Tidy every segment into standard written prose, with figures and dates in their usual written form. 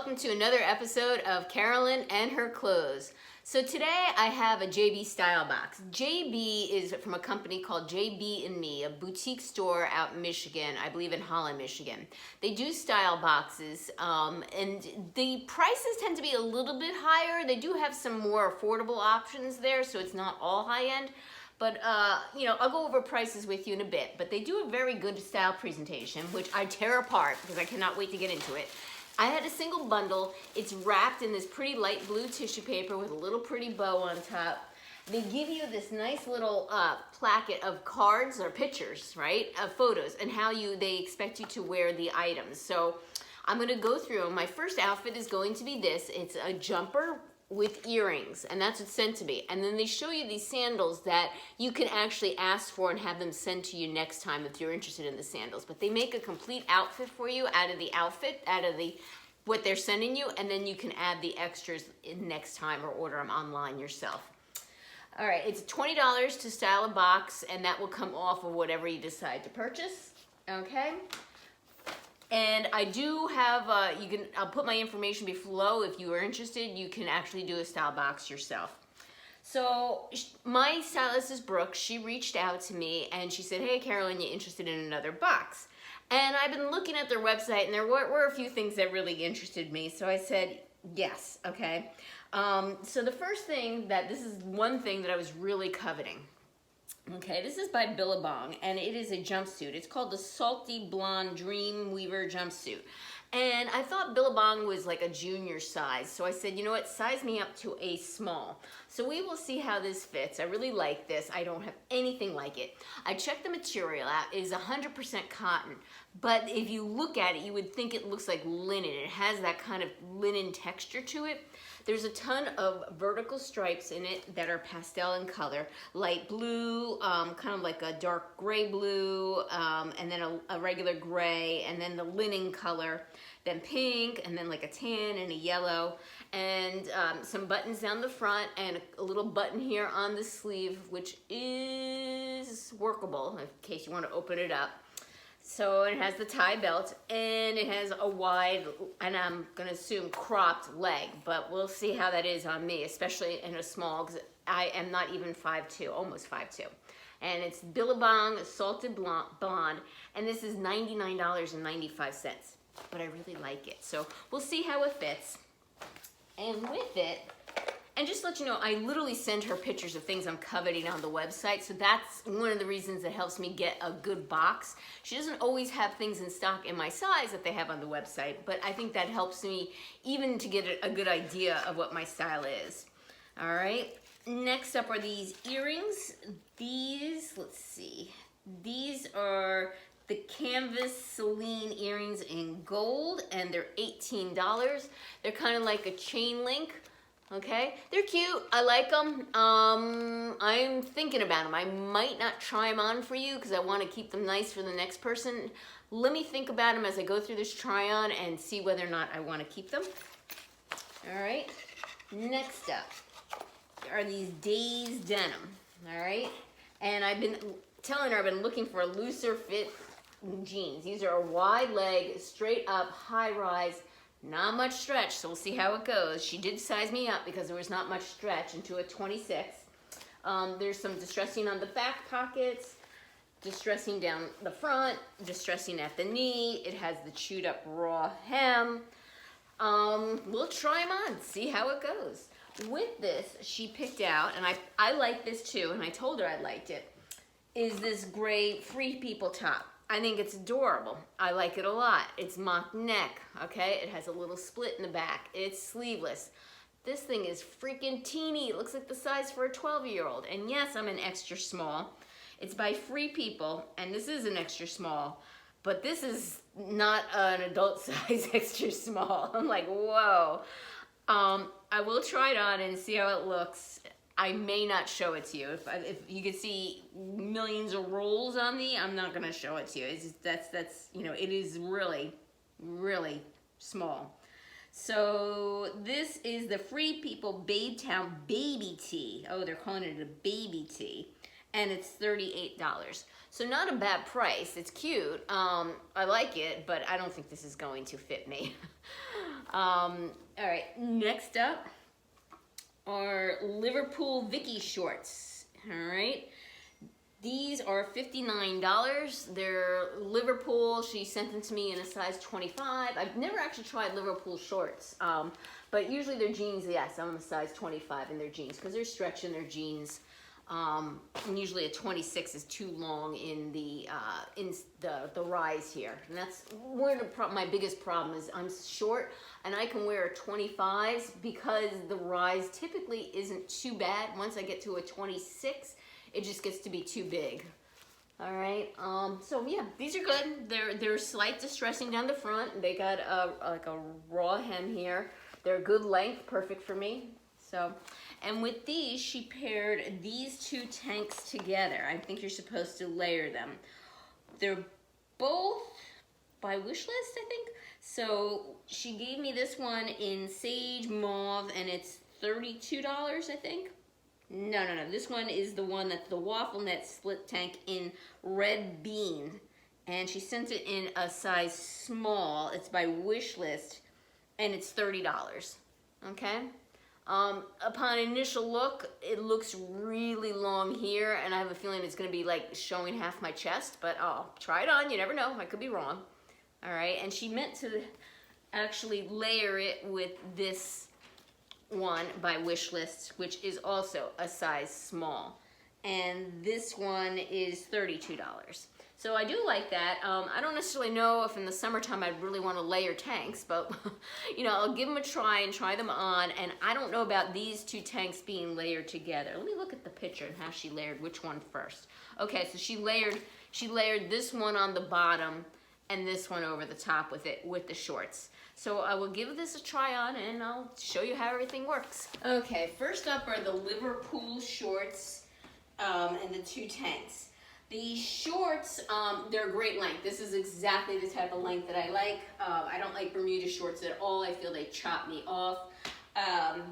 welcome to another episode of Carolyn and her clothes. So today I have a JB StyleBox. JB is from a company called JB and Me, a boutique store out in Michigan, I believe in Holland, Michigan. They do style boxes and the prices tend to be a little bit higher. They do have some more affordable options there, so it's not all high-end. But, you know, I'll go over prices with you in a bit. But they do a very good style presentation, which I tear apart because I cannot wait to get into it. I had a single bundle. It's wrapped in this pretty light blue tissue paper with a little pretty bow on top. They give you this nice little placket of cards or pictures, right, of photos, and how they expect you to wear the items. So I'm going to go through them. My first outfit is going to be this. It's a jumper with earrings, and that's what's sent to me. And then they show you these sandals that you can actually ask for and have them sent to you next time if you're interested in the sandals. But they make a complete outfit for you out of the outfit, out of what they're sending you, and then you can add the extras in next time or order them online yourself. All right, it's $20 to style a box, and that will come off of whatever you decide to purchase, okay? And I do have, I'll put my information below if you are interested. You can actually do a style box yourself. So my stylist is Brooke. She reached out to me and she said, hey, Carolyn, you interested in another box? And I've been looking at their website and there were a few things that really interested me. So I said, yes, okay. So the first thing this is one thing that I was really coveting. Okay, this is by Billabong, and it is a jumpsuit. It's called the Salty Blonde Dream Weaver Jumpsuit. And I thought Billabong was like a junior size, so I said, you know what, size me up to a small. So we will see how this fits. I really like this. I don't have anything like it. I checked the material out. It is 100% cotton, but if you look at it, you would think it looks like linen. It has that kind of linen texture to it. There's a ton of vertical stripes in it that are pastel in color, light blue, kind of like a dark gray blue, and then a regular gray, and then the linen color, then pink, and then like a tan and a yellow, and some buttons down the front, and a little button here on the sleeve, which is workable in case you want to open it up. So it has the tie belt, and it has a wide, and I'm gonna assume cropped leg, but we'll see how that is on me, especially in a small, because I am not even 5'2", almost 5'2". And it's Billabong Salted Blonde, and this is $99.95, but I really like it. So we'll see how it fits. And with it, and just to let you know, I literally send her pictures of things I'm coveting on the website, so that's one of the reasons that helps me get a good box. She doesn't always have things in stock in my size that they have on the website, but I think that helps me even to get a good idea of what my style is. All right, next up are these earrings. These, let's see, these are the canvas Celine earrings in gold, and they're $18. They're kind of like a chain link. Okay, they're cute. I like them. I'm thinking about them. I might not try them on for you because I want to keep them nice for the next person. Let me think about them as I go through this try on and see whether or not I want to keep them. All right, next up are these Days denim. All right, and I've been telling her I've been looking for a looser fit jeans. These are a wide leg, straight up, high rise. Not much stretch, so we'll see how it goes. She did size me up because there was not much stretch into a 26. There's some distressing on the back pockets, distressing down the front, distressing at the knee. It has the chewed up raw hem. We'll try them on, see how it goes. With this, she picked out, and I like this too, and I told her I liked it, is this gray Free People top. I think it's adorable. I like it a lot. It's mock neck, okay? It has a little split in the back. It's sleeveless. This thing is freaking teeny. It looks like the size for a 12-year-old. And yes, I'm an extra small. It's by Free People, and this is an extra small, but this is not an adult size extra small. I'm like, whoa. I will try it on and see how it looks. I may not show it to you. If you can see millions of rolls on me, I'm not gonna show it to you. It's just, that's you know, it is really, really small. So this is the Free People Babetown Baby Tee. Oh, they're calling it a baby tee. And it's $38. So not a bad price. It's cute. I like it, but I don't think this is going to fit me. All right, next up are Liverpool Vicky shorts. All right, these are $59. They're Liverpool. She sent them to me in a size 25. I've never actually tried Liverpool shorts, but usually they're jeans. Yes, I'm a size 25 in their jeans because they're stretch in their jeans. And usually a 26 is too long in the rise here, and that's where my biggest problem is. I'm short and I can wear 25s because the rise typically isn't too bad. Once I get to a 26, it just gets to be too big. All right, so yeah, these are good. They're slight distressing down the front. They got like a raw hem here. They're good length, perfect for me. So, and with these, she paired these two tanks together. I think you're supposed to layer them. They're both by wish list, I think. So she gave me this one in sage mauve, and it's $32, I think. No. This one is the one that's the waffle net split tank in red bean, and she sent it in a size small. It's by wish list, and it's $30. Okay. Upon initial look, it looks really long here, and I have a feeling it's going to be like showing half my chest, but I'll try it on. You never know. I could be wrong. All right, and she meant to actually layer it with this one by wish list, which is also a size small, and this one is $32. So I do like that. I don't necessarily know if in the summertime I'd really want to layer tanks, but you know, I'll give them a try and try them on. And I don't know about these two tanks being layered together. Let me look at the picture and how she layered which one first. Okay, so she layered this one on the bottom and this one over the top with it, with the shorts. So I will give this a try on and I'll show you how everything works. Okay, first up are the Liverpool shorts and the two tanks. The shorts, they're a great length. This is exactly the type of length that I like. I don't like Bermuda shorts at all. I feel they chop me off.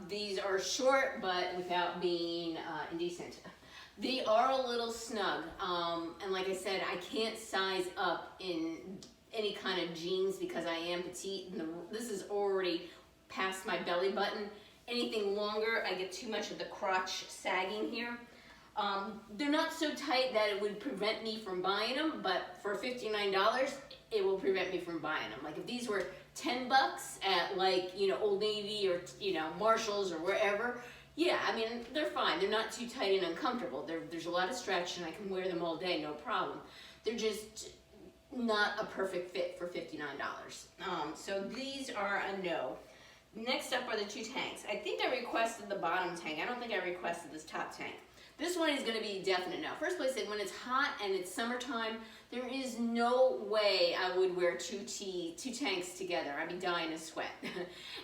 These are short, but without being indecent. They are a little snug, and like I said, I can't size up in any kind of jeans because I am petite, and this is already past my belly button. Anything longer, I get too much of the crotch sagging here. They're not so tight that it would prevent me from buying them, but for $59, it will prevent me from buying them. Like if these were $10 at like, you know, Old Navy or, you know, Marshalls or wherever, yeah, I mean, they're fine. They're not too tight and uncomfortable. There's a lot of stretch and I can wear them all day, no problem. They're just not a perfect fit for $59. So these are a no. Next up are the two tanks. I think I requested the bottom tank. I don't think I requested this top tank. This one is going to be definite no. First place, when it's hot and it's summertime, there is no way I would wear two tanks together. I'd be dying of sweat.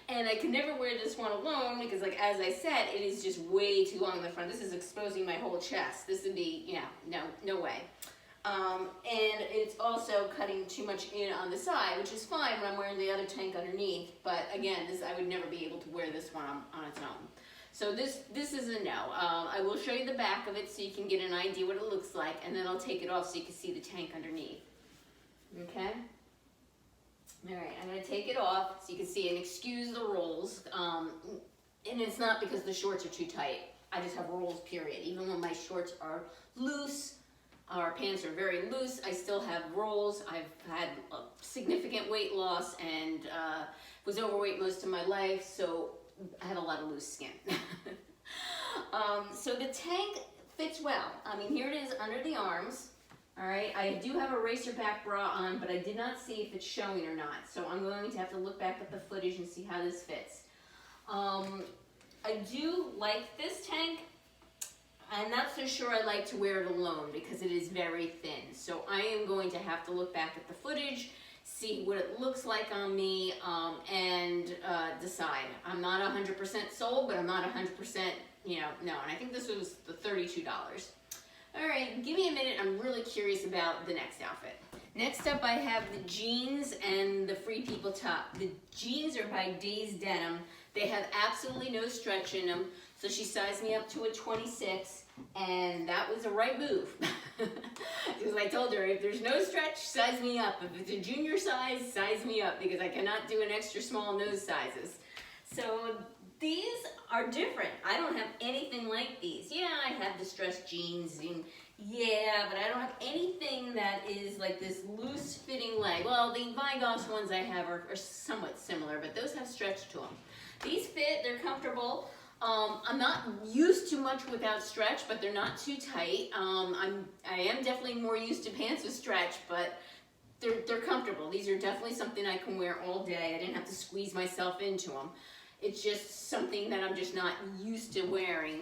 And I could never wear this one alone because, like, as I said, it is just way too long in the front. This is exposing my whole chest. This would be, yeah, no way. And it's also cutting too much in on the side, which is fine when I'm wearing the other tank underneath. But again, I would never be able to wear this one on its own. So this is a no. I will show you the back of it so you can get an idea what it looks like, and then I'll take it off so you can see the tank underneath. Okay? All right, I'm going to take it off so you can see, and excuse the rolls. And it's not because the shorts are too tight. I just have rolls, period. Even when my shorts are loose, our pants are very loose, I still have rolls. I've had a significant weight loss and was overweight most of my life, so I have a lot of loose skin. So the tank fits well. I mean, here it is under the arms. All right, I do have a racer back bra on, but I did not see if it's showing or not. So I'm going to have to look back at the footage and see how this fits. I do like this tank. I'm not so sure I like to wear it alone because it is very thin. So I am going to have to look back at the footage, see what it looks like on me, and decide. I'm not 100% sold, but I'm not 100%, no. And I think this was the $32. All right, give me a minute. I'm really curious about the next outfit. Next up, I have the jeans and the Free People top. The jeans are by Days Denim. They have absolutely no stretch in them. So she sized me up to a 26, and that was the right move. Because I told her, if there's no stretch, size me up. If it's a junior size me up, because I cannot do an extra small in those sizes. So these are different. I don't have anything like these. Yeah, I have the stretch jeans, and yeah, but I don't have anything that is like this loose fitting leg. Well, the Vigos ones I have are somewhat similar, but those have stretch to them. These fit, they're comfortable. I'm not used to much without stretch, but they're not too tight. I am definitely more used to pants with stretch, but they're comfortable. These are definitely something I can wear all day. I didn't have to squeeze myself into them. It's just something that I'm just not used to wearing,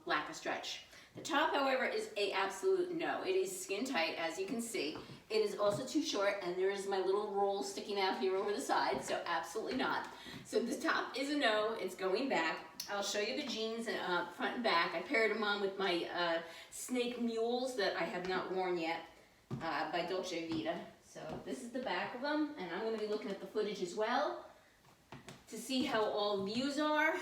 lack of stretch. The top, however, is a absolute no. It is skin tight, as you can see. It is also too short, and there is my little roll sticking out here over the side, so absolutely not. So the top is a no. It's going back. I'll show you the jeans front and back. I paired them on with my snake mules that I have not worn yet by Dolce Vita. So this is the back of them, and I'm going to be looking at the footage as well to see how all views are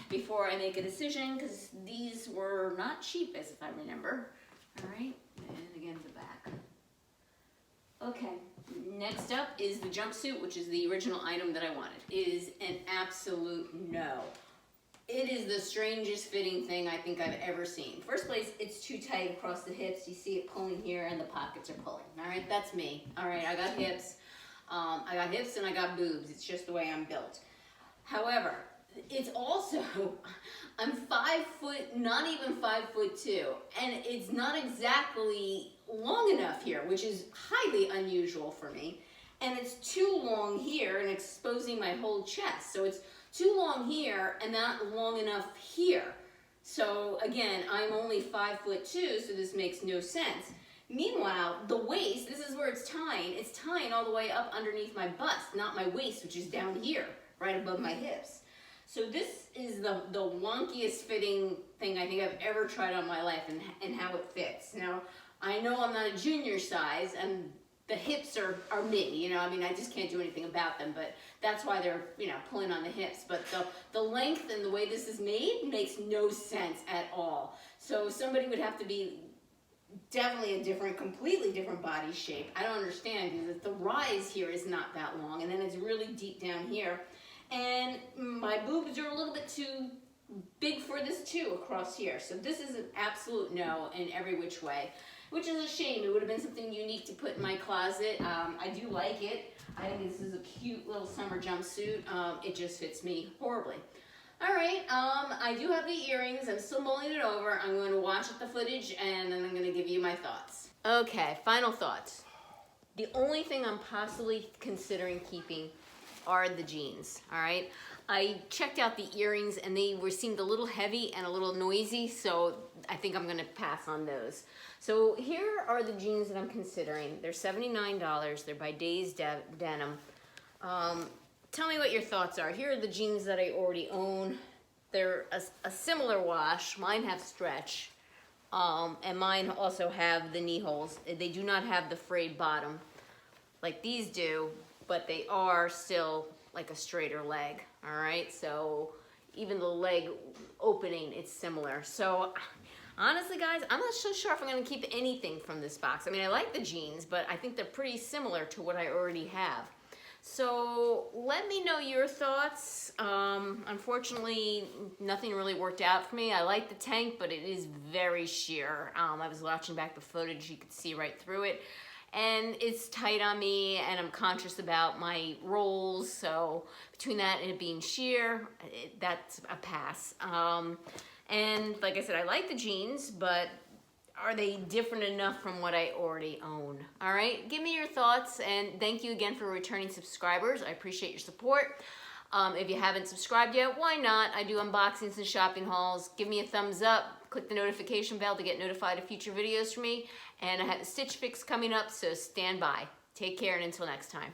before I make a decision, because these were not cheap, as if I remember. All right, and again the back. Okay, next up is the jumpsuit, which is the original item that I wanted. It is an absolute no. It is the strangest fitting thing I think I've ever seen. First place, it's too tight across the hips. You see it pulling here, and the pockets are pulling. All right, that's me. All right, I got hips. And I got boobs. It's just the way I'm built. However, it's also, I'm 5 foot, not even 5'2", and it's not exactly long enough here, which is highly unusual for me. And it's too long here and exposing my whole chest. So it's too long here and not long enough here. So again, I'm only 5'2", so this makes no sense. Meanwhile, the waist, this is where it's tying all the way up underneath my bust, not my waist, which is down here, right above my hips. So this is the wonkiest fitting thing I think I've ever tried on my life, and how it fits. Now, I know I'm not a junior size, and the hips are me, you know, I mean, I just can't do anything about them, but that's why they're, you know, pulling on the hips. But the length and the way this is made makes no sense at all. So somebody would have to be definitely a completely different body shape. I don't understand, because the rise here is not that long, and then it's really deep down here. And my boobs are a little bit too big for this too, across here. So this is an absolute no in every which way, which is a shame. It would have been something unique to put in my closet. I do like it. I think this is a cute little summer jumpsuit. It just fits me horribly. All right, I do have the earrings. I'm still mulling it over. I'm going to watch the footage, and then I'm going to give you my thoughts. Okay, final thoughts. The only thing I'm possibly considering keeping are the jeans, all right? I checked out the earrings, and they seemed a little heavy and a little noisy, so I think I'm gonna pass on those. So here are the jeans that I'm considering. They're $79. They're by Days Denim. Tell me what your thoughts are. Here are the jeans that I already own. They're a similar wash. Mine have stretch, and mine also have the knee holes. They do not have the frayed bottom like these do, but they are still like a straighter leg, all right? So even the leg opening, it's similar. So honestly, guys, I'm not so sure if I'm gonna keep anything from this box. I mean, I like the jeans, but I think they're pretty similar to what I already have. So let me know your thoughts. Unfortunately, nothing really worked out for me. I like the tank, but it is very sheer. I was watching back the footage, you could see right through it. And it's tight on me, and I'm conscious about my rolls, so between that and it being sheer, that's a pass. And like I said, I like the jeans, but are they different enough from what I already own? All right, give me your thoughts, and thank you again for returning subscribers. I appreciate your support. If you haven't subscribed yet, why not? I do unboxings and shopping hauls. Give me a thumbs up, click the notification bell to get notified of future videos from me, and I have a Stitch Fix coming up, so stand by. Take care, and until next time.